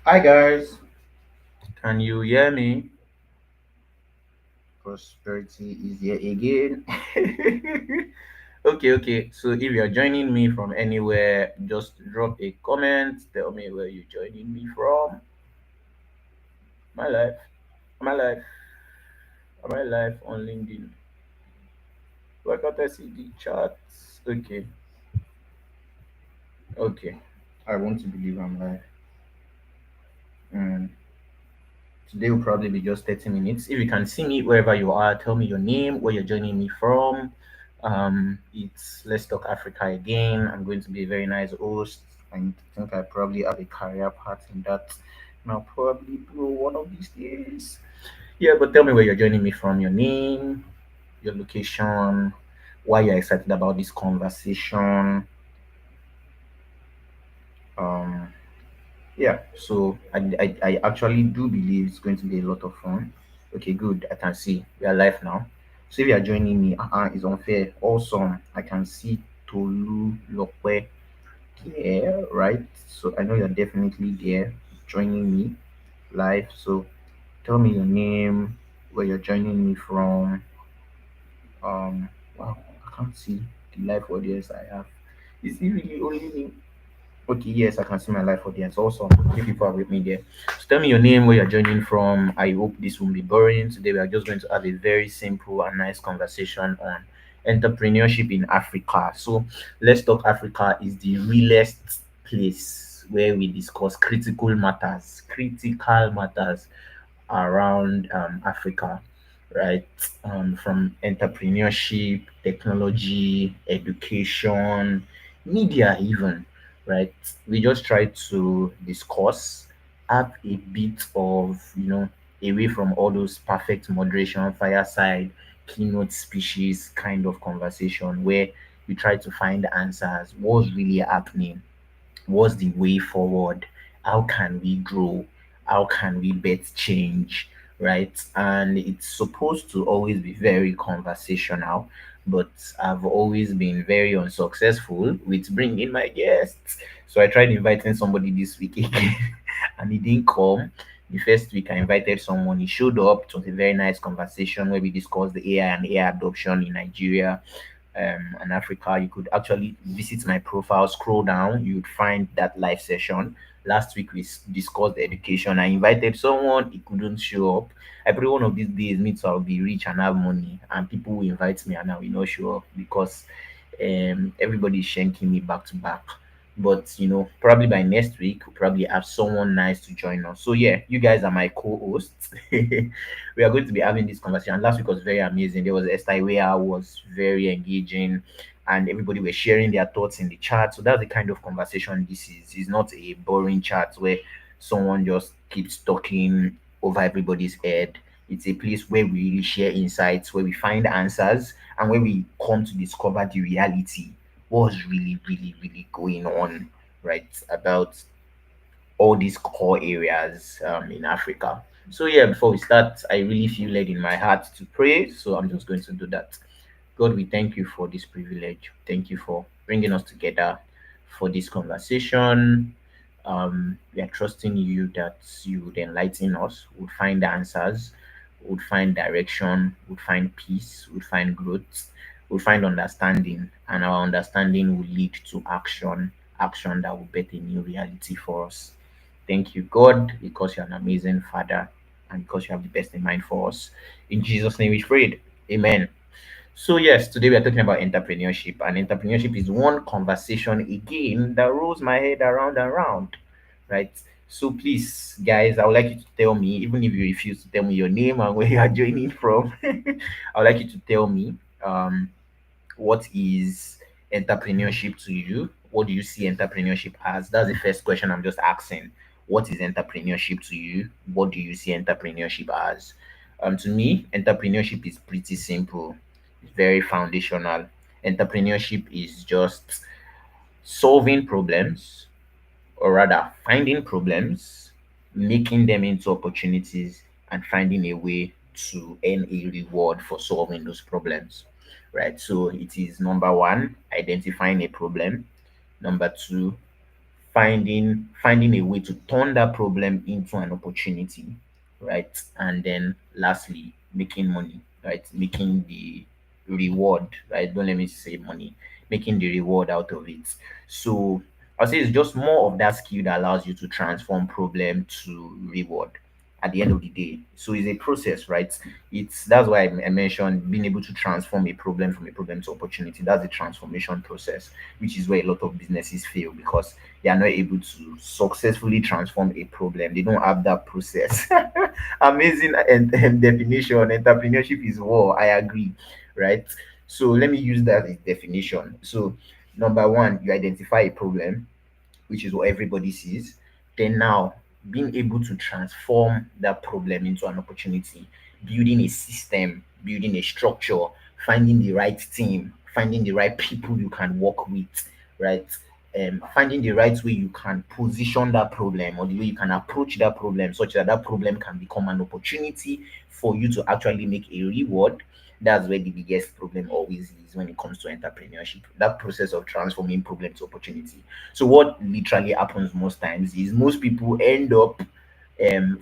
Hi guys, can you hear me? Prosperity is here again. Okay. So if you're joining me from anywhere, just drop a comment. Tell me where you're joining me from. My life, my life, my life on LinkedIn. Why can't I see the chats? Okay. I want to believe I'm live. Mm. Today will probably be just 30 minutes. If you can see me wherever you are, tell me your name, where you're joining me from. It's Let's Talk Africa again. I'm going to be a very nice host. I think I probably have a career path in that. And I'll probably blow one of these days. Yeah, but tell me where you're joining me from, your name, your location, why you're excited about this conversation. Um, Yeah, so I actually do believe it's going to be a lot of fun. Okay, good. I can see we are live now. So if you are joining me, it's unfair. Awesome. I can see Tolu Lokwe here, right? So I know you're definitely there joining me live. So tell me your name, where you're joining me from. Wow, I can't see the live audience I have. Is it really only me? Okay, yes, I can see my live audience. Awesome. You people are with me there. So tell me your name, where you're joining from. I hope this won't be boring. Today we are just going to have a very simple and nice conversation on entrepreneurship in Africa. So Let's Talk Africa is the realest place where we discuss critical matters around Africa, right? From entrepreneurship, technology, education, media, even, right? We just try to discuss, have a bit of, away from all those perfect moderation, fireside, keynote speeches kind of conversation where we try to find answers, what's really happening, what's the way forward, how can we grow, how can we bet change, right? And it's supposed to always be very conversational, but I've always been very unsuccessful with bringing my guests. So I tried inviting somebody this week again and he didn't come. The first week I invited someone, he showed up. It was a very nice conversation where we discussed the AI and AI adoption in Nigeria and Africa. You could actually visit my profile, scroll down, you would find that live session. Last week we discussed education. I invited someone, he couldn't show up. I pray one of these days me too, I'll be rich and have money, and people will invite me and I will not show up because everybody is shanking me back to back. But probably by next week, we'll probably have someone nice to join us. So yeah, you guys are my co-hosts. We are going to be having this conversation. Last week was very amazing. There was Esther where was very engaging, and everybody were sharing their thoughts in the chat. So that's the kind of conversation this is. It's not a boring chat where someone just keeps talking over everybody's head. It's a place where we really share insights, where we find answers, and where we come to discover the reality, what's really going on, right, about all these core areas in Africa. So yeah, before we start, I really feel led in my heart to pray. So I'm just going to do that. God, we thank you for this privilege. Thank you for bringing us together for this conversation. We are trusting you that you would enlighten us, would find answers, would find direction, would find peace, would find growth, would find understanding, and our understanding will lead to action, action that will bet a new reality for us. Thank you, God, because you're an amazing Father and because you have the best in mind for us. In Jesus' name we prayed. Amen. So yes, today we are talking about entrepreneurship, and entrepreneurship is one conversation again that rolls my head around and around, right? So please, guys, I would like you to tell me, even if you refuse to tell me your name and where you are joining from, I would like you to tell me what is entrepreneurship to you? What do you see entrepreneurship as? That's the first question I'm just asking. What is entrepreneurship to you? What do you see entrepreneurship as? To me, entrepreneurship is pretty simple. It's very foundational. Entrepreneurship is just solving problems, or rather finding problems, making them into opportunities, and finding a way to earn a reward for solving those problems. Right. So it is number one, identifying a problem. Number two, finding a way to turn that problem into an opportunity, right? And then lastly, making money, right? Making the reward, right? Don't let me say money, making the reward out of it. So I'll say it's just more of that skill that allows you to transform problem to reward at the end of the day. So it's a process, right? It's That's why I mentioned being able to transform a problem from a problem to opportunity. That's the transformation process, which is where a lot of businesses fail because they are not able to successfully transform a problem. They don't have that process. Amazing definition. Entrepreneurship is war. I agree, right? So let me use that as definition. So number one, you identify a problem, which is what everybody sees. Then now, being able to transform that problem into an opportunity, building a system, building a structure, finding the right team, finding the right people you can work with, right? Finding the right way you can position that problem or the way you can approach that problem such that that problem can become an opportunity for you to actually make a reward. That's where the biggest problem always is when it comes to entrepreneurship, that process of transforming problem to opportunity. So what literally happens most times is most people end up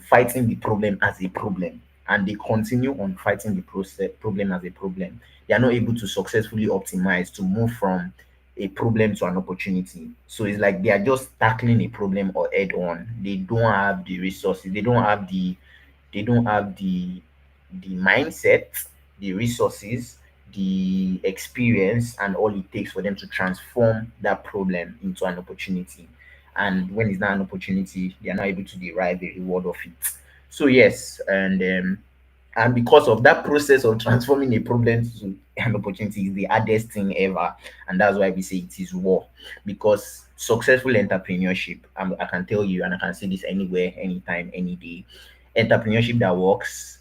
fighting the problem as a problem, and they continue on fighting the process problem as a problem. They are not able to successfully optimize to move from a problem to an opportunity. So it's like they are just tackling a problem or head on. They don't have the resources. They don't have the mindset, the resources, the experience, and all it takes for them to transform that problem into an opportunity. And when it's not an opportunity, they are not able to derive the reward of it. So yes, and because of that process of transforming a problem to an opportunity is the hardest thing ever, and that's why we say it is war. Because successful entrepreneurship, I can tell you, and I can say this anywhere, anytime, any day, entrepreneurship that works,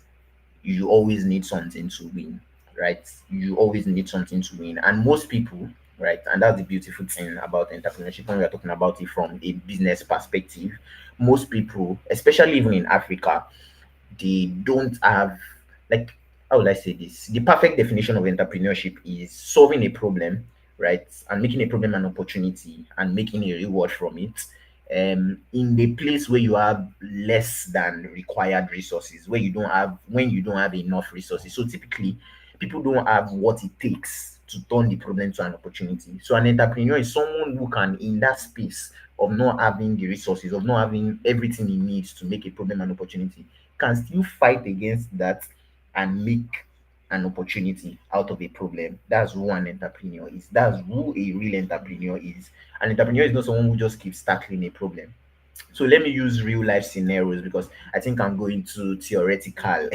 you always need something to win, right? You always need something to win. And most people, right, and that's the beautiful thing about entrepreneurship when we are talking about it from a business perspective, most people, especially even in Africa, they don't have, like, how will I say this? The perfect definition of entrepreneurship is solving a problem, right, and making a problem an opportunity and making a reward from it. In the place where you have less than required resources, where you don't have when you don't have enough resources. So typically, people don't have what it takes to turn the problem to an opportunity. So an entrepreneur is someone who can, in that space of not having the resources, of not having everything he needs to make a problem an opportunity, can still fight against that and make an opportunity out of a problem. That's who an entrepreneur is. That's who a real entrepreneur is. An entrepreneur is not someone who just keeps tackling a problem. So let me use real life scenarios because I think I'm going too theoretical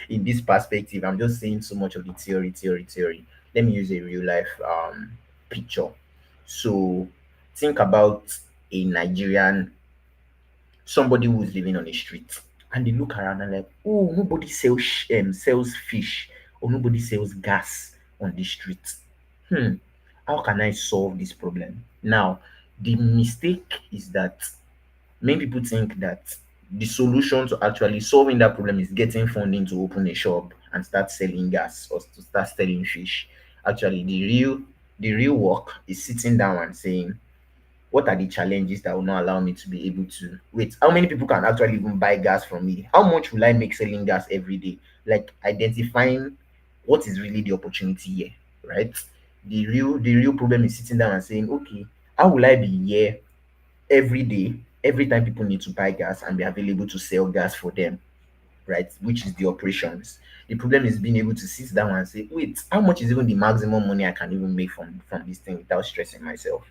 in this perspective. I'm just saying so much of the theory. Let me use a real life picture. So think about a Nigerian, somebody who's living on the street, and they look around and like, oh, nobody sells fish, or nobody sells gas on the street. Hmm, how can I solve this problem? Now, the mistake is that many people think that the solution to actually solving that problem is getting funding to open a shop and start selling gas or to start selling fish. Actually, the real work is sitting down and saying, what are the challenges that will not allow me to be able to wait? How many people can actually even buy gas from me? How much will I make selling gas every day? Like identifying what is really the opportunity here, right? The real problem is sitting down and saying, okay, how will I be here every day, every time people need to buy gas and be available to sell gas for them, right? Which is the operations. The problem is being able to sit down and say, wait, how much is even the maximum money I can even make from this thing without stressing myself?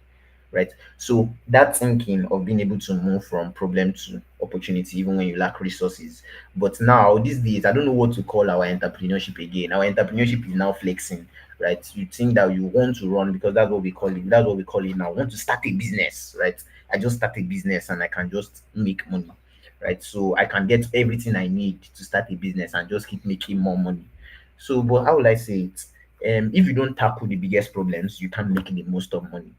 Right? So that thinking of being able to move from problem to opportunity, even when you lack resources. But now these days, I don't know what to call our entrepreneurship again. Our entrepreneurship is now flexing, right? You think that you want to run because that's what we call it. That's what we call it now. Want to start a business, right? I just start a business and I can just make money, right? So I can get everything I need to start a business and just keep making more money. So, but how will I say it? If you don't tackle the biggest problems, you can't make the most of money,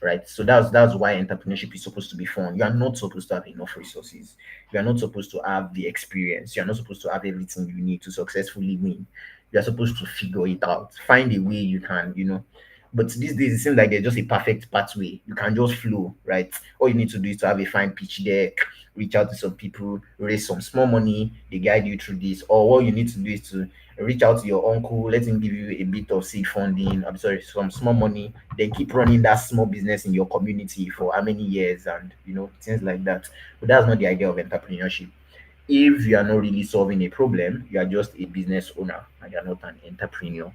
right? So that's why entrepreneurship is supposed to be fun. You are not supposed to have enough resources. You are not supposed to have the experience. You are not supposed to have everything you need to successfully win. You are supposed to figure it out. Find a way you can, But these days, it seems like there's just a perfect pathway. You can just flow, right? All you need to do is to have a fine pitch deck, reach out to some people, raise some small money, they guide you through this. Or what you need to do is to reach out to your uncle, let him give you a bit of seed funding, I'm sorry, some small money, then keep running that small business in your community for how many years and things like that. But that's not the idea of entrepreneurship. If you are not really solving a problem, you are just a business owner and you're not an entrepreneur,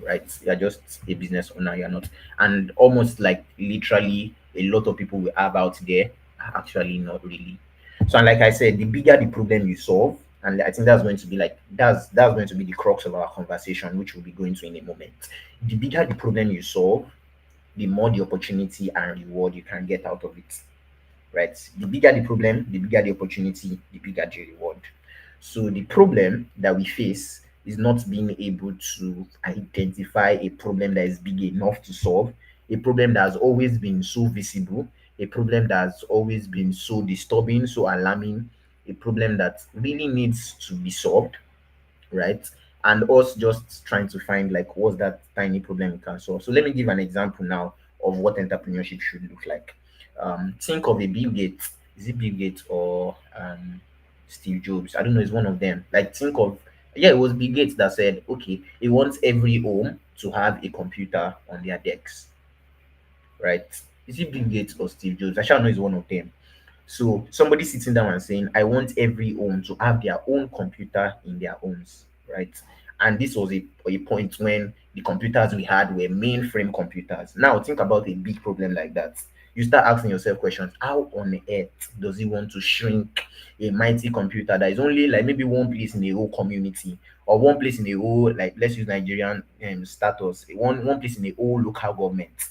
right? You're just a business owner, you're not. And almost like literally a lot of people we have out there are actually not really. So, and like I said, the bigger the problem you solve, and I think that's going to be like that's going to be the crux of our conversation, which we'll be going to in a moment. The bigger the problem you solve, the more the opportunity and reward you can get out of it, right? The bigger the problem, the bigger the opportunity, the bigger the reward. So the problem that we face is not being able to identify a problem that is big enough to solve, a problem that has always been so visible, a problem that has always been so disturbing, so alarming, a problem that really needs to be solved, right? And us just trying to find like what's that tiny problem we can solve. So let me give an example now of what entrepreneurship should look like. Think of a Bill Gates. Is it Bill Gates or Steve Jobs? I don't know. It's one of them. Like think of, yeah, it was Bill Gates that said, okay, he wants every home to have a computer on their decks, right? Is it Bill Gates or Steve Jobs? I shall know it's one of them. So somebody sitting down and saying, I want every home to have their own computer in their homes, right? And this was a point when the computers we had were mainframe computers. Now think about a big problem like that. You start asking yourself questions. How on earth does he want to shrink a mighty computer that is only like maybe one place in a whole community or one place in a whole, like let's use Nigerian status, one place in a whole local government,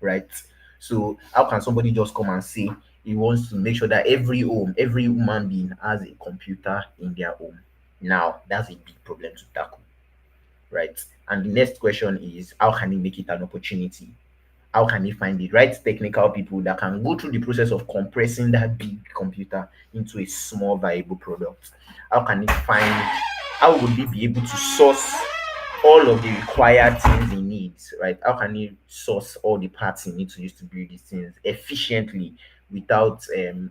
right? So how can somebody just come and say he wants to make sure that every home, every human being has a computer in their home? Now that's a big problem to tackle, right? And the next question is how can he make it an opportunity? How can he find the right technical people that can go through the process of compressing that big computer into a small viable product? How can he find, how would he be able to source all of the required things he needs, right? How can he source all the parts he needs to use to build these things efficiently without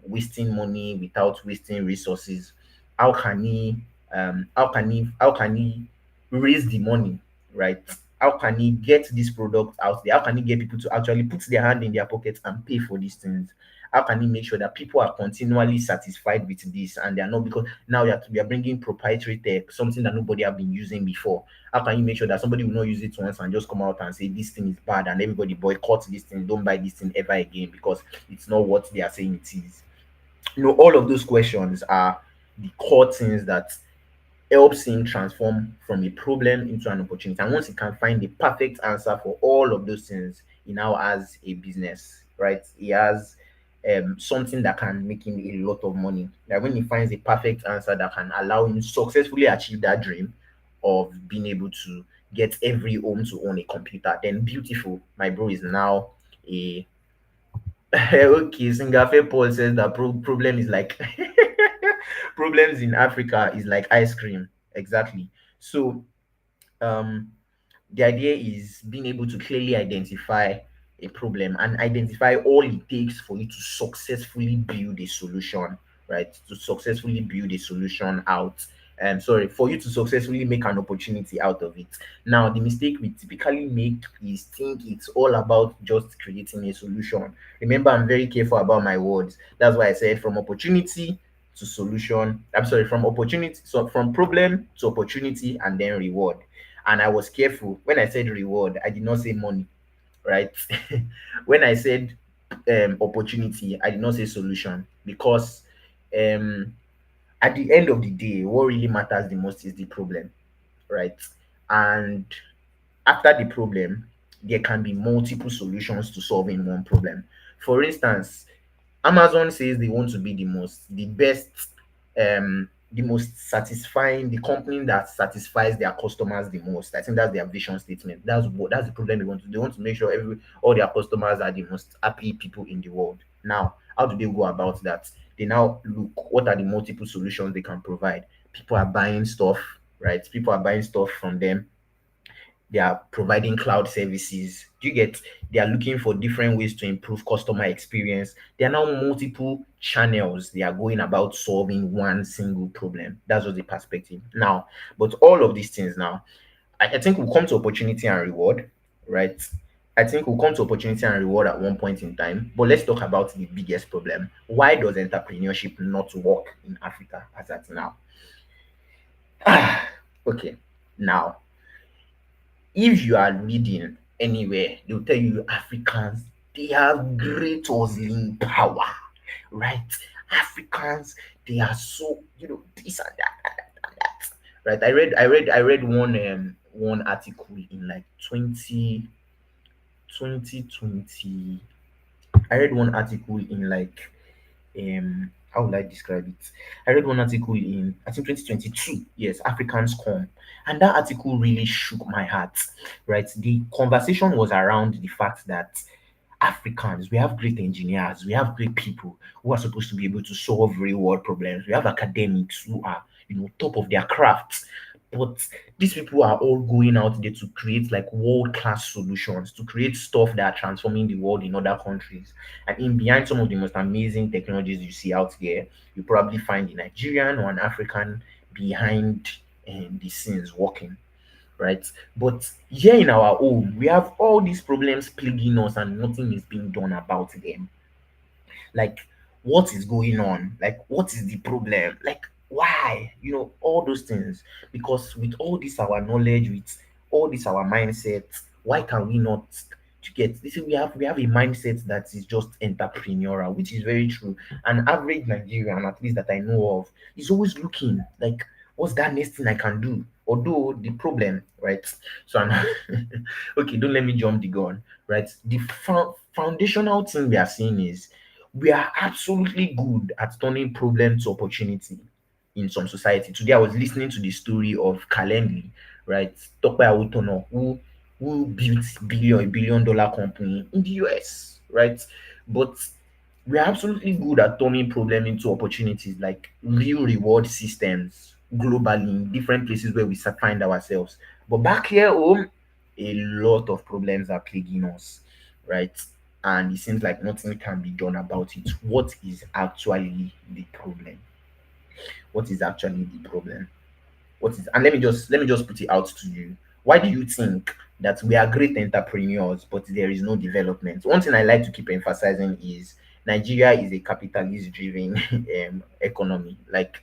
wasting money, without wasting resources? How can he raise the money, right? How can he get this product out there? How can he get people to actually put their hand in their pockets and pay for these things? How can he make sure that people are continually satisfied with this and they are not, because now we are bringing proprietary tech, something that nobody have been using before? How can you make sure that somebody will not use it once and just come out and say this thing is bad and everybody boycott this thing, don't buy this thing ever again because it's not what they are saying it is? All of those questions are the core things that helps him transform from a problem into an opportunity. And once he can find the perfect answer for all of those things, he now has a business, right? He has something that can make him a lot of money. Like when he finds a perfect answer that can allow him to successfully achieve that dream of being able to get every home to own a computer, then beautiful, my bro is now a okay. Singafe Paul says that problem is like problems in Africa is like ice cream. Exactly. So um the idea is being able to clearly identify a problem and identify all it takes for you to successfully build a solution, right? To successfully build a solution out. Sorry, for you to successfully make an opportunity out of it. Now, the mistake we typically make is think it's all about just creating a solution. Remember, I'm very careful about my words. That's why I said from opportunity to solution. I'm sorry, from opportunity, so from problem to opportunity and then reward. And I was careful when I said reward, I did not say money, right? When I said opportunity, I did not say solution because um, at the end of the day, what really matters the most is the problem, right? And after the problem, there can be multiple solutions to solving one problem. For instance, Amazon says they want to be the best, the most satisfying, the company that satisfies their customers the most. I think that's their vision statement. That's the problem they want to. They want to make sure all their customers are the most happy people in the world. Now, how do they go about that? They now look what are the multiple solutions they can provide. People are buying stuff, right? People are buying stuff from them. They are providing cloud services. Do you get? They are looking for different ways to improve customer experience. There are now multiple channels they are going about solving one single problem. That's just the perspective. Now, but all of these things now, I think we'll come to opportunity and reward, right? I think we'll come to opportunity and reward at one point in time. But let's talk about the biggest problem. Why does entrepreneurship not work in Africa as at now? Okay, now if you are reading anywhere, they'll tell you Africans, they have great hustling power, right? Africans, they are so, this and that. Right. I read one article in like 2020. I read one article in like how would I describe it? I read one article in I think 2022. Yes, Africans come, and that article really shook my heart. Right, the conversation was around the fact that Africans, we have great engineers, we have great people who are supposed to be able to solve real world problems. We have academics who are, top of their craft. But these people are all going out there to create like world class solutions, to create stuff that are transforming the world in other countries. And in behind some of the most amazing technologies you see out there, you probably find a Nigerian or an African behind the scenes working, right? But here in our home, we have all these problems plaguing us and nothing is being done about them. Like, what is going on? Like, what is the problem? Like, why? All those things. Because with all this our knowledge, with all this our mindset, why can we not get this? We have a mindset that is just entrepreneurial, which is very true. An average Nigerian, at least that I know of, is always looking like, what's that next thing I can do? Although the problem, right? So I'm okay, don't let me jump the gun, right? The foundational thing we are seeing is we are absolutely good at turning problem to opportunity in some society. Today, I was listening to the story of Calendly, right? Tope Awutono, who built billion-dollar company in the US, right? But we are absolutely good at turning problem into opportunities, like real reward systems globally in different places where we find ourselves. But back here home, a lot of problems are plaguing us, right? And it seems like nothing can be done about it. What is actually the problem? What is actually the problem? What is and let me just put it out to you. Why do you think that we are great entrepreneurs but there is no development? One thing I like to keep emphasizing is Nigeria is a capitalist driven economy. Like,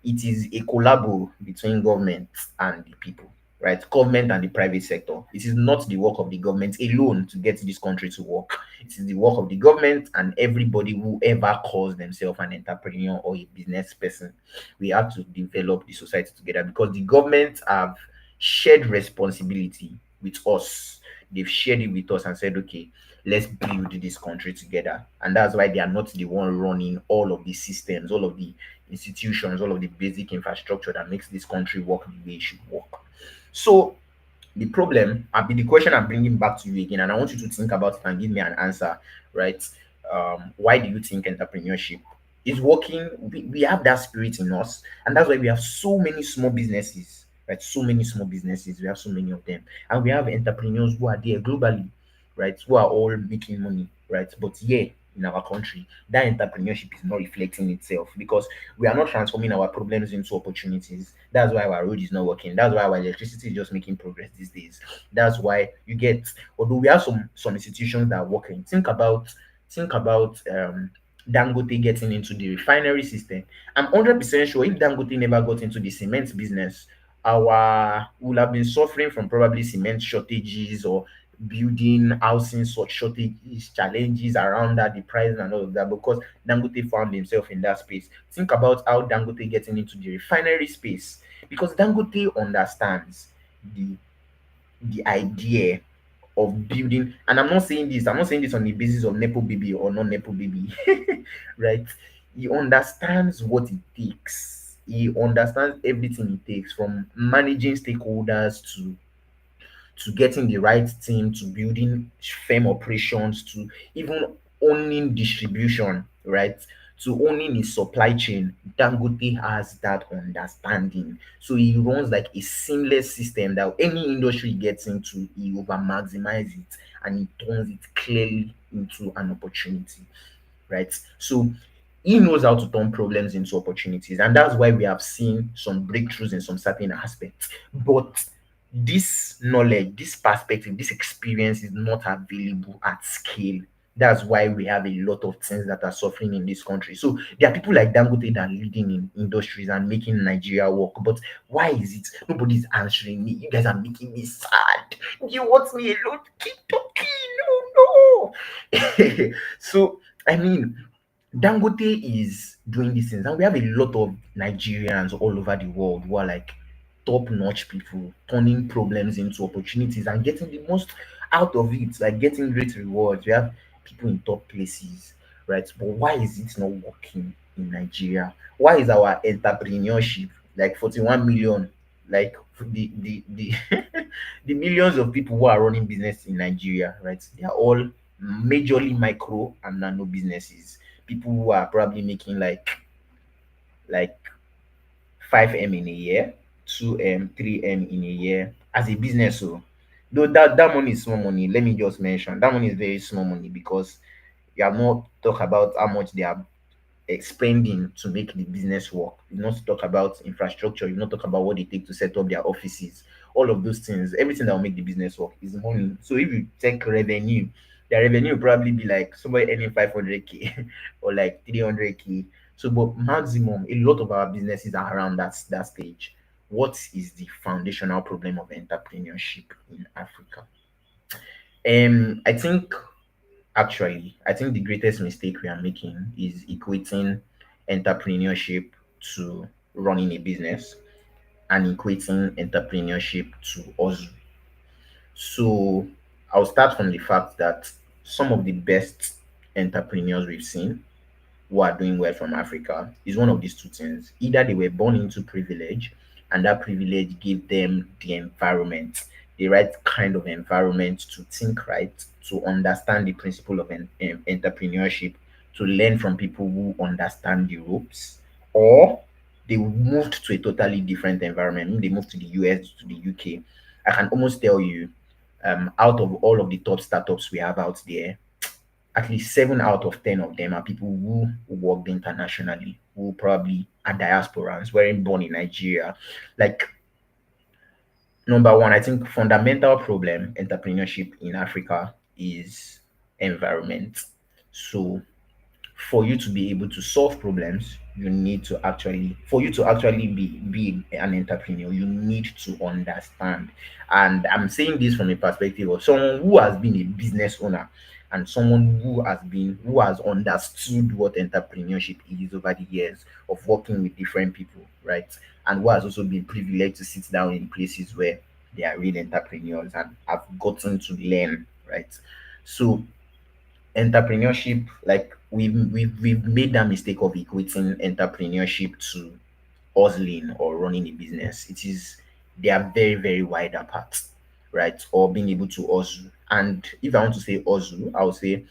it is a collabo between government and the people, right? Government and the private sector. It is not the work of the government alone to get this country to work. It is the work of the government and everybody who ever calls themselves an entrepreneur or a business person. We have to develop the society together because the government have shared responsibility with us. They've shared it with us and said, okay, let's build this country together. And that's why they are not the one running all of the systems, all of the institutions, all of the basic infrastructure that makes this country work the way it should work. So the problem, the question I'm bringing back to you again, and I want you to think about it and give me an answer, right? Why do you think entrepreneurship is working? We have that spirit in us, and that's why we have so many small businesses, right? So many small businesses, we have so many of them, and we have entrepreneurs who are there globally, right? Who are all making money, right? But yeah, in our country, that entrepreneurship is not reflecting itself because we are not transforming our problems into opportunities. That's why our road is not working. That's why our electricity is just making progress these days. That's why you get, although we have some institutions that are working. Think about Dangote getting into the refinery system. I'm 100% sure if Dangote never got into the cement business, our will have been suffering from probably cement shortages or building housing such shortages, challenges around that, the price and all of that, because Dangote found himself in that space. Think about how Dangote getting into the refinery space because Dangote understands the the idea of building, and I'm not saying this on the basis of Nepo baby or not Nepo baby, right? He understands what it takes. He understands everything it takes from managing stakeholders to getting the right team to building firm operations to even owning distribution, right? to owning his supply chain. Dangote has that understanding. So he runs like a seamless system that any industry gets into, he over maximizes it and he turns it clearly into an opportunity, right? So he knows how to turn problems into opportunities, and that's why we have seen some breakthroughs in some certain aspects. But this knowledge, this perspective, this experience is not available at scale. That's why we have a lot of things that are suffering in this country. So there are people like Dangote that are leading in industries and making Nigeria work. But why is it nobody's answering me? You guys are making me sad. You want me alone? Keep talking. No, no. So I mean, Dangote is doing these things, and we have a lot of Nigerians all over the world who are like top-notch people, turning problems into opportunities and getting the most out of it, like getting great rewards. We have people in top places, right? But why is it not working in Nigeria? Why is our entrepreneurship like 41 million? Like the the millions of people who are running business in Nigeria, right? They are all majorly micro and nano businesses, people who are probably making like 5M in a year, 2M, 3M in a year as a business. So though that money is small money, let me just mention that money is very small money because you have not talk about how much they are spending to make the business work. You not talk about infrastructure. You not talk about what they take to set up their offices. All of those things, everything that will make the business work is money. So if you take revenue, their revenue will probably be like somebody earning 500K or like 300K. So, but maximum, a lot of our businesses are around that stage. What is the foundational problem of entrepreneurship in Africa? I think I think the greatest mistake we are making is equating entrepreneurship to running a business and equating entrepreneurship to hustle. So I'll start from the fact that some of the best entrepreneurs we've seen who are doing well from Africa is one of these two things. Either they were born into privilege, and that privilege gave them the environment, the right kind of environment to think right, to understand the principle of entrepreneurship, to learn from people who understand the ropes, or they moved to a totally different environment. Maybe they moved to the US, to the UK. I can almost tell you, out of all of the top startups we have out there, at least 7 out of 10 of them are people who worked internationally, who probably are diasporans, weren't born in Nigeria. Like, number one, I think fundamental problem entrepreneurship in Africa is environment. So for you to be able to solve problems, you need to actually, for you to actually be an entrepreneur, you need to understand. And I'm saying this from a perspective of someone who has been a business owner and someone who has understood what entrepreneurship is over the years of working with different people, right? And who has also been privileged to sit down in places where they are real entrepreneurs and have gotten to learn, right? So entrepreneurship, like we've made that mistake of equating entrepreneurship to hustling or running a business. It is, they are very, very wide apart, right? Or being able to hustle. And if I want to say hustle, I would say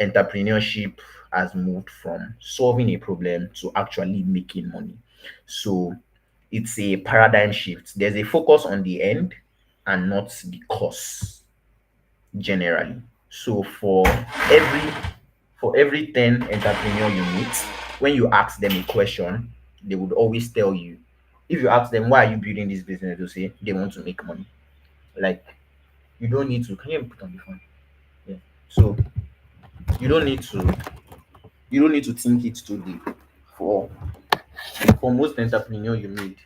entrepreneurship has moved from solving a problem to actually making money. So it's a paradigm shift. There's a focus on the end and not the cause generally. So every for every 10 entrepreneur you meet, when you ask them a question, they would always tell you. If you ask them why are you building this business, they'll say they want to make money. Like, you don't need to, can you put on the phone? Yeah. So you don't need to you don't need to think it too deep. For for most entrepreneurs you meet,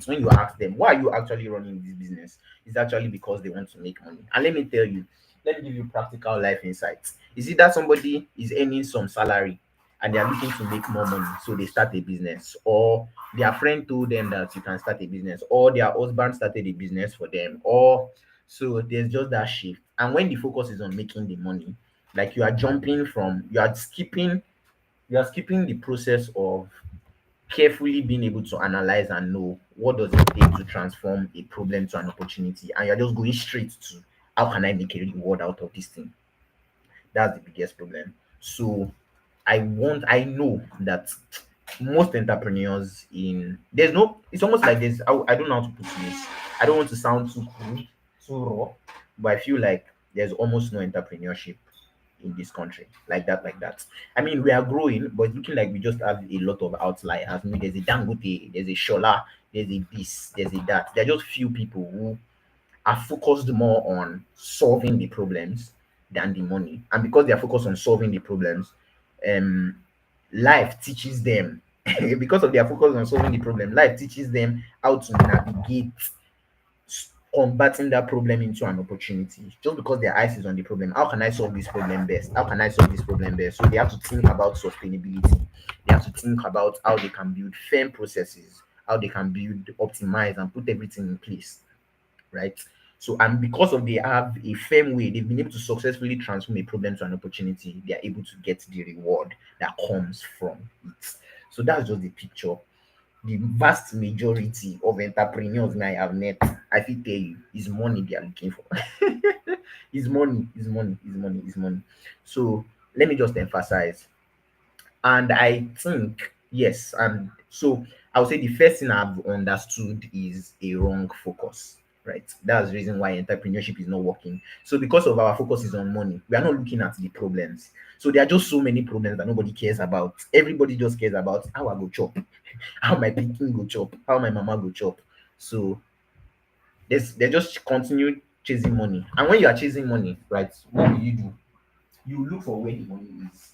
when you ask them why are you actually running this business, it's actually because they want to make money. And let me tell you, let me give you practical life insights. Is it that somebody is earning some salary and they are looking to make more money, so they start a business, or their friend told them that you can start a business, or their husband started a business for them, or so there's just that shift. And when the focus is on making the money, like you are skipping the process of carefully being able to analyze and know what does it take to transform a problem to an opportunity, and you're just going straight to how can I make a reward out of this thing. That's the biggest problem. So I know that most entrepreneurs in there's no it's almost like I don't know how to put this. I don't want to sound too crude, too raw, but I feel like there's almost no entrepreneurship in this country like that. I mean, we are growing, but it's looking like we just have a lot of outliers. I mean, there's a Dangote, there's a Shola, there's a this, there's a that. There are just few people who are focused more on solving the problems than the money. And because they are focused on solving the problems, um, life teaches them because of their focus on solving the problem, life teaches them how to navigate converting that problem into an opportunity just because their eyes is on the problem. How can I solve this problem best? How can I solve this problem best? So they have to think about sustainability. They have to think about how they can build firm processes, how they can build, optimize, and put everything in place, right? So, and because of they have a firm way, they've been able to successfully transform a problem to an opportunity, they are able to get the reward that comes from it. So that's just the picture. The vast majority of entrepreneurs I have met, I feel tell you, is money they are looking for. Is money, is money, is money, is money. So let me just emphasize. And I think, yes, and so I would say the first thing I've understood is a wrong focus, right? That's the reason why entrepreneurship is not working. So because of our focus is on money, we are not looking at the problems. So there are just so many problems that nobody cares about. Everybody just cares about how I go chop, how my pikin go chop, how my mama go chop. So they just continue chasing money. And when you are chasing money, right, what will you do? You look for where the money is,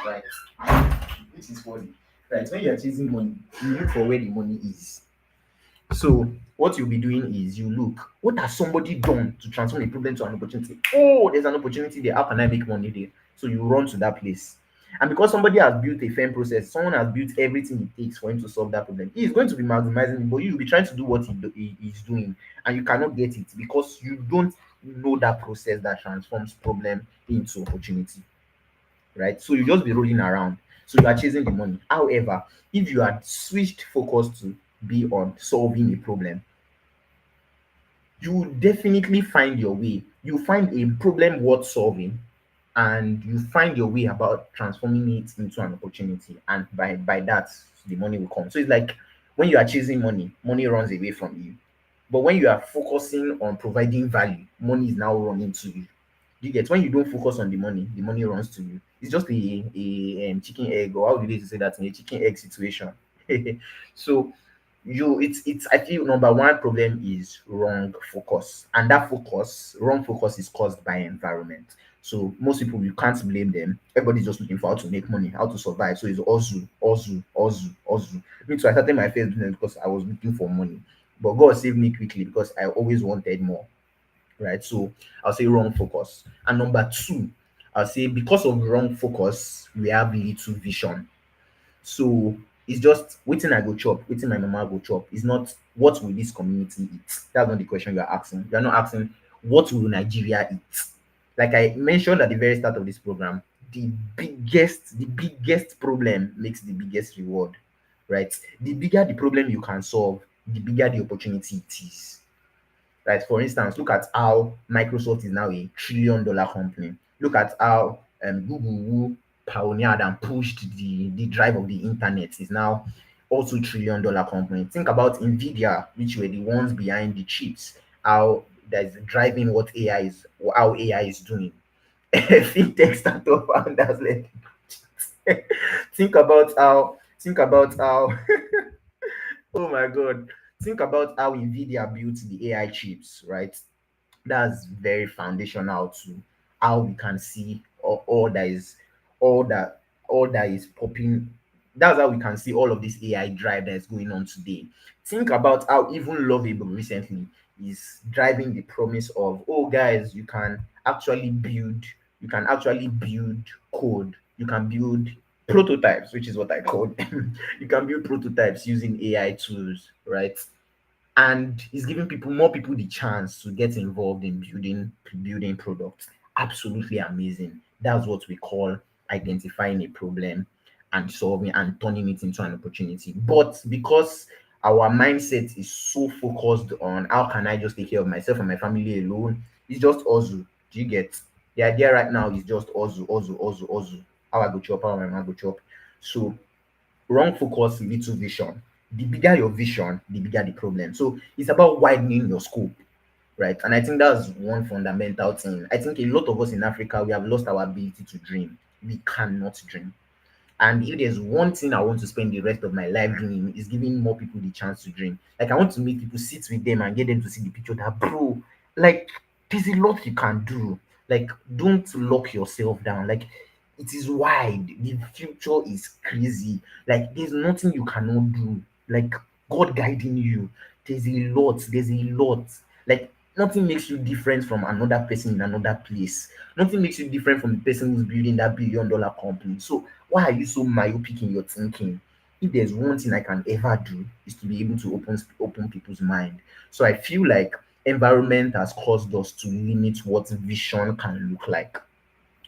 right? Which is funny. Right. When you're chasing money, you look for where the money is. So what you'll be doing is you look, what has somebody done to transform a problem to an opportunity? Oh, there's an opportunity there. How can I make money there? So you run to that place. And because somebody has built a firm process, someone has built everything it takes for him to solve that problem. He is going to be maximizing it, but you will be trying to do what he is doing, and you cannot get it because you don't know that process that transforms problem into opportunity, right? So you just be rolling around. So you are chasing the money. However, if you had switched focus to be on solving a problem, you will definitely find your way. You find a problem worth solving, and you find your way about transforming it into an opportunity. And by that, the money will come. So it's like when you are chasing money, money runs away from you. But when you are focusing on providing value, money is now running to you. You get when you don't focus on the money runs to you. It's just a chicken egg, or how do they say that in a chicken egg situation. So it's I feel number one problem is wrong focus, and that wrong focus is caused by environment. So most people you can't blame them. Everybody's just looking for how to make money, how to survive. So it's hustle, hustle, hustle, hustle. Me too. I started my first business because I was looking for money, but God saved me quickly because I always wanted more, right? So I'll say wrong focus. And number two, I'll say because of wrong focus, we have little vision. So it's just waiting I go chop, waiting my mama go chop. It's not what will this community eat. That's not the question you're asking. You're not asking what will Nigeria eat. Like I mentioned at the very start of this program, the biggest problem makes the biggest reward, right? The bigger the problem you can solve, the bigger the opportunity it is. Right? For instance, look at how Microsoft is now a $1 trillion company. Look at how Google, who pioneered and pushed the drive of the internet, is now also $1 trillion company. Think about Nvidia, which were the ones behind the chips, how that is driving what AI is, how AI is doing. Fintech startup founders like think about how oh my god, think about how Nvidia built the AI chips, right? That's very foundational to how we can see all that all that is popping. That's how we can see all of this AI drive that is going on today. Think about how even Lovable recently is driving the promise of, oh guys, you can actually build code, you can build prototypes, which is what I call you can build prototypes using AI tools, right? And it's giving more people the chance to get involved in building products. Absolutely amazing. That's what we call identifying a problem and solving and turning it into an opportunity. But because our mindset is so focused on how can I just take care of myself and my family alone, it's just hustle. Do you get? The idea right now is just hustle, hustle, hustle, hustle. how I go chop, how my mama go chop. So wrong focus, little vision. The bigger your vision, the bigger the problem. So it's about widening your scope, right? And I think that's one fundamental thing. I think a lot of us in Africa, we have lost our ability to dream. We cannot dream. And if there's one thing I want to spend the rest of my life doing, is giving more people the chance to dream. Like I want to make people sit with them and get them to see the picture that, bro, like there's a lot you can do. Like don't lock yourself down. Like it is wide. The future is crazy. Like there's nothing you cannot do. Like God guiding you. There's a lot. There's a lot. Like nothing makes you different from another person in another place. Nothing makes you different from the person who's building that $1 billion company. So why are you so myopic in your thinking? If there's one thing I can ever do is to be able to open people's mind. So I feel like environment has caused us to limit what vision can look like,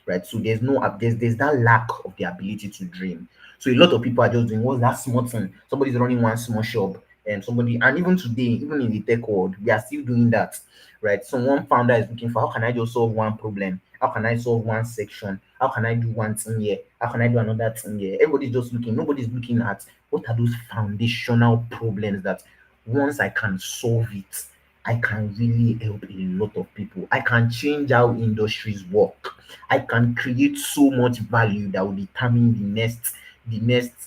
right? So there's no there's that lack of the ability to dream. So a lot of people are just doing what's that small thing. Somebody's running one small shop, and somebody, and even today, even in the tech world, we are still doing that, right? So one founder is looking for how can I just solve one problem? How can I solve one section? How can I do one thing here? How can I do another thing here? Everybody's just looking, nobody's looking at what are those foundational problems that once I can solve it, I can really help a lot of people. I can change how industries work. I can create so much value that will determine the next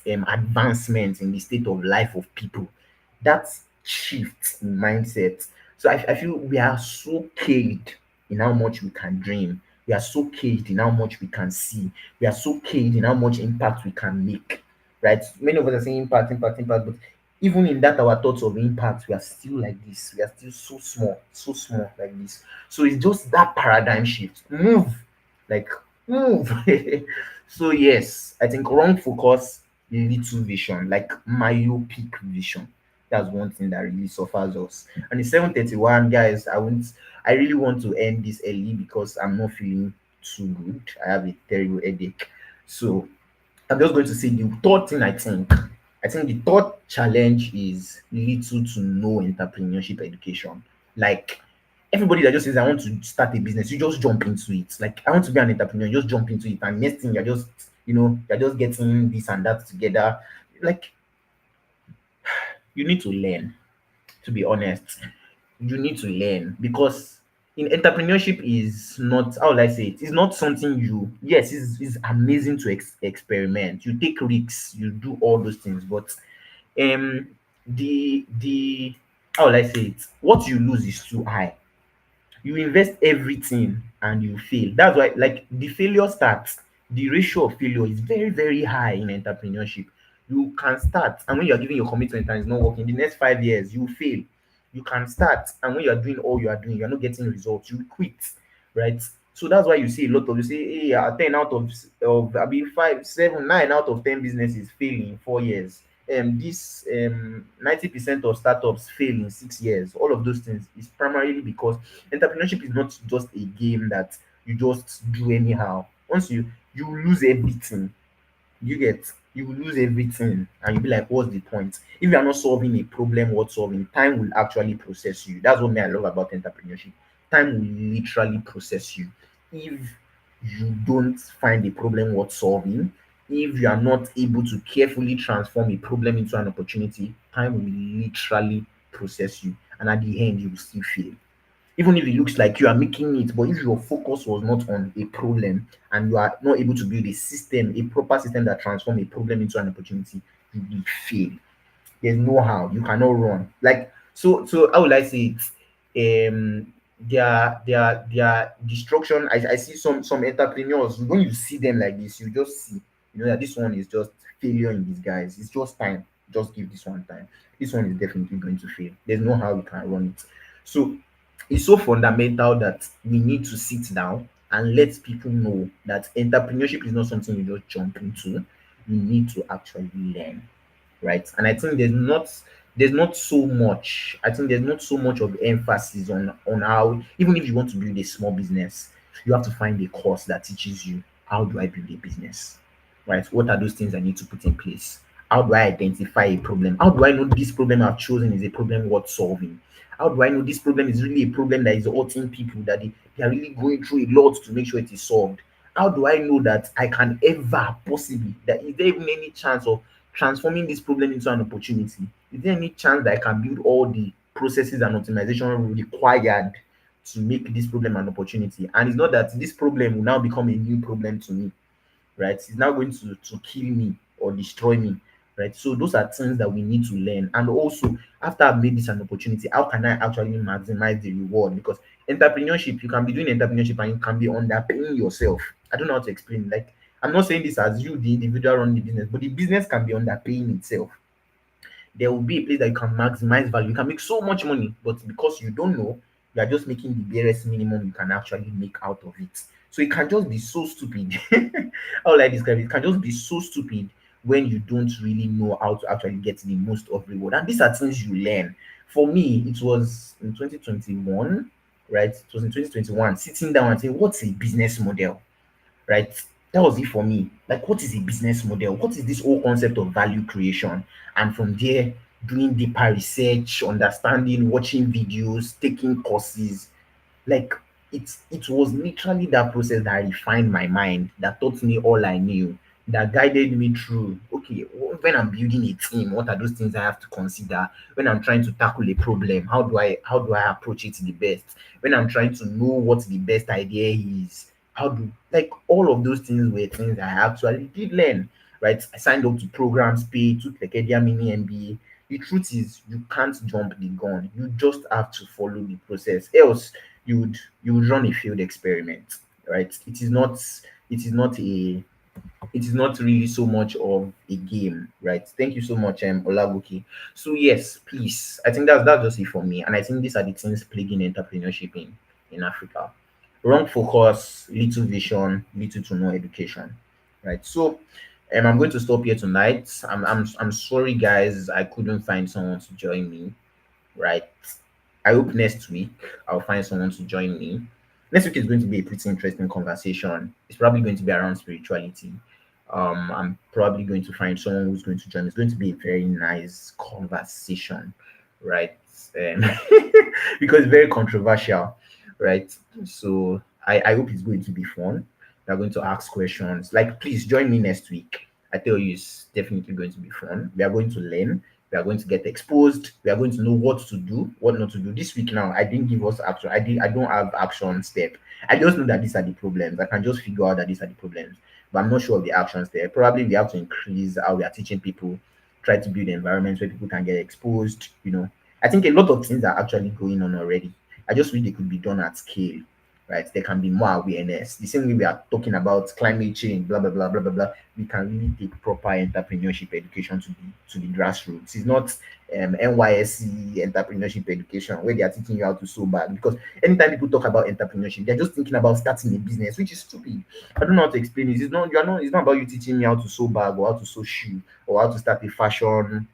advancement in the state of life of people. That shift in mindset. So I feel we are so caged in how much we can dream. We are so caged in how much we can see. We are so caged in how much impact we can make. Right? Many of us are saying impact, impact, impact, but even in that our thoughts of impact, we are still like this. We are still so small like this. So it's just that paradigm shift. Like move. So yes, I think wrong focus, little vision, like myopic vision. That's one thing that really suffers us. And it's 7:31, guys. I really want to end this early because I'm not feeling too good. I have a terrible headache. So I'm just going to say the third thing I think. I think the third challenge is little to no entrepreneurship education. Like everybody that just says, I want to start a business, you just jump into it. Like I want to be an entrepreneur, you just jump into it. And next thing you're just getting this and that together. Like you need to learn, to be honest. You need to learn because in entrepreneurship is not, how will I say it? It's not something you, yes, it's amazing to experiment. You take risks, you do all those things, but um the how will I say it? What you lose is too high. You invest everything and you fail. That's why, like, the failure starts, the ratio of failure is very, very high in entrepreneurship. You can start, and when you're giving your commitment and it's not working, the next 5 years you fail. You can start, and when you're doing all you are doing, you're not getting results, you quit, right? So that's why you see a lot of, you say, hey, 10 out of I mean 5, 7, 9 out of 10 businesses fail in 4 years. This 90% of startups fail in 6 years. All of those things is primarily because entrepreneurship is not just a game that you just do anyhow. Once you lose everything, you will lose everything, and you'll be like, what's the point? If you are not solving a problem worth solving, time will actually process you. That's what me I love about entrepreneurship. Time will literally process you. If you don't find a problem worth solving, if you are not able to carefully transform a problem into an opportunity, time will literally process you. And at the end, you will still fail. Even if it looks like you are making it, but if your focus was not on a problem and you are not able to build a system, a proper system that transforms a problem into an opportunity, you will fail. There's no how. You cannot run. Like so how will I say it? Their destruction. I see some entrepreneurs, when you see them like this, you just see, that this one is just failure in disguise. It's just time. Just give this one time. This one is definitely going to fail. There's no how we can run it. So it's so fundamental that we need to sit down and let people know that entrepreneurship is not something you just jump into. You need to actually learn, right? And I think there's not so much. I think there's not so much of emphasis on how, even if you want to build a small business, you have to find a course that teaches you how do I build a business, right? What are those things I need to put in place? How do I identify a problem? How do I know this problem I've chosen is a problem worth solving? How do I know this problem is really a problem that is hurting people, that they are really going through a lot to make sure it is solved? how do I know that I can ever possibly, that is there even any chance of transforming this problem into an opportunity? Is there any chance that I can build all the processes and optimization required to make this problem an opportunity? And it's not that this problem will now become a new problem to me, right? It's now going to kill me or destroy me, right? So those are things that we need to learn. And also, after I've made this an opportunity, how can I actually maximize the reward? Because entrepreneurship, you can be doing entrepreneurship and you can be underpaying yourself. I don't know how to explain. Like, I'm not saying this as you, the individual running the business, but the business can be underpaying itself. There will be a place that you can maximize value. You can make so much money, but because you don't know, you are just making the barest minimum you can actually make out of it. So it can just be so stupid. How will I describe it? It can just be so stupid when you don't really know how to actually get the most of reward. And these are things you learn. For me, it was in 2021, right? It was in 2021, sitting down and saying, what's a business model? Right? That was it for me. Like, what is a business model? What is this whole concept of value creation? And from there, doing deeper research, understanding, watching videos, taking courses, like it was literally that process that refined my mind, that taught me all I knew, that guided me through. Okay, when I'm building a team, what are those things I have to consider? When I'm trying to tackle a problem, how do I approach it the best? When I'm trying to know what the best idea is, how do, like, all of those things were things I actually did learn. Right, I signed up to programs, paid, took like a mini MBA. The truth is, you can't jump the gun. You just have to follow the process. Else, you would run a failed experiment, right? It is not really so much of a game, right? Thank you so much, Olagoki. So yes, please, I think that's just it for me, and I think these are the things plaguing entrepreneurship in Africa: wrong focus, little vision, little to no education, right? So I'm going to stop here tonight. I'm sorry, guys, I couldn't find someone to join me, right? I hope next week I'll find someone to join me. Next week is going to be a pretty interesting conversation. It's probably going to be around spirituality. I'm probably going to find someone who's going to join. It's going to be a very nice conversation, right? Um, because it's very controversial, right? So I hope it's going to be fun. We're going to ask questions. Like, please join me next week. I tell you, it's definitely going to be fun. We are going to learn. We are going to get exposed. We are going to know what to do, what not to do. This week now, I didn't give us action. I don't have action step. I just know that these are the problems. I can just figure out that these are the problems, but I'm not sure of the actions there. Probably we have to increase how we are teaching people, try to build environments where people can get exposed. I think a lot of things are actually going on already. I just wish they could be done at scale, right? There can be more awareness. The same way we are talking about climate change, blah blah blah blah blah blah. We can really take proper entrepreneurship education to the grassroots. It's not NYSC entrepreneurship education where they are teaching you how to sew bag. Because anytime people talk about entrepreneurship, they're just thinking about starting a business, which is stupid. I don't know how to explain it. It's not about you teaching me how to sew bag or how to sew shoe or how to start a fashion.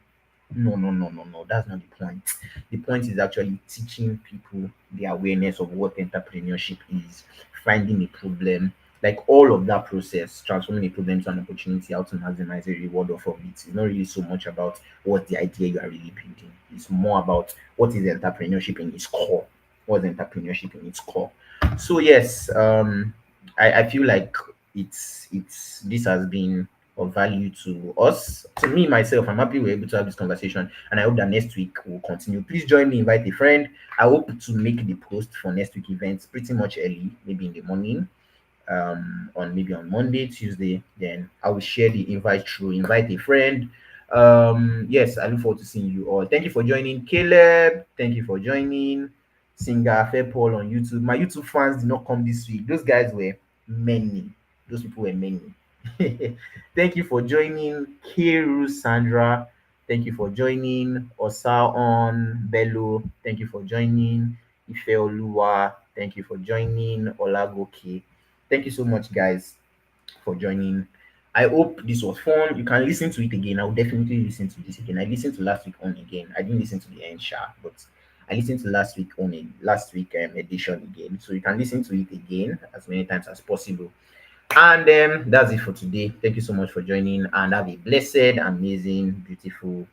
No, no, no, no, no. That's not the point. The point is actually teaching people the awareness of what entrepreneurship is, finding a problem, like all of that process, transforming a problem to an opportunity, how to maximize the reward of it. It's not really so much about what the idea you are really building. It's more about what is entrepreneurship in its core. What's entrepreneurship in its core? So yes, I feel like it's this has been of value to us. To me, myself, I'm happy we're able to have this conversation, and I hope that next week we'll continue. Please join me, invite a friend. I hope to make the post for next week events pretty much early, maybe in the morning, on maybe on Monday, Tuesday. Then I will share the invite through, invite a friend. Yes, I look forward to seeing you all. Thank you for joining, Caleb. Thank you for joining. Singer Fair Paul on YouTube. My YouTube fans did not come this week. Those guys were many. Those people were many. Thank you for joining, Kiru Sandra. Thank you for joining, Osaon Bello. Thank you for joining, Ifeoluwa. Thank you for joining, Olagoke. Thank you so much, guys, for joining. I hope this was fun. You can listen to it again. I will definitely listen to this again. I listened to last week on again. I didn't listen to the end sharp, but I listened to last week on a last week edition again. So you can listen to it again as many times as possible. And that's it for today. Thank you so much for joining, and have a blessed, amazing, beautiful